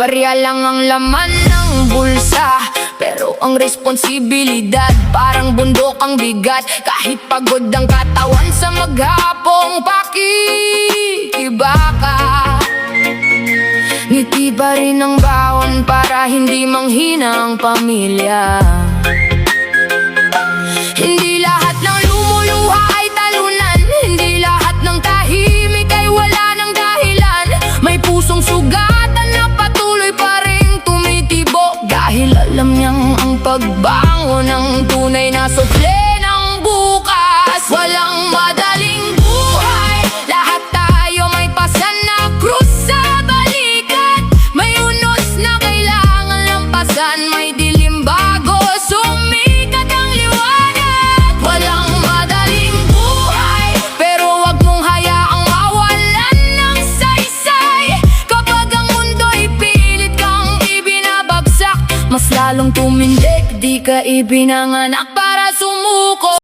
Barya lang ang laman ng bulsa, pero ang responsibilidad parang bundok ang bigat. Kahit pagod ang katawan sa maghapong pakikibaka, ngiti pa rin ang bawon para hindi manghina ang pamilya. Hindi lahat ng lumuluha ay talunan, hindi lahat ng tahimik ay wala ng dahilan. May pusong sugatan na patuloy pa rin tumitibo, dahil alam niyang ang pagbangon ng tunay na sukle ng bukas. Walang madaling buhay, lahat tayo may pasan na krus sa balikat. May unos na kailangan lampasan, may dilim bago sumikat ang liwanag. Walang madaling buhay, pero wag mong hayaang mawalan ng saysay. Kapag ang mundo'y pilit kang ibinabagsak, mas lalong tumindig, di ka ibinanganak para sumuko.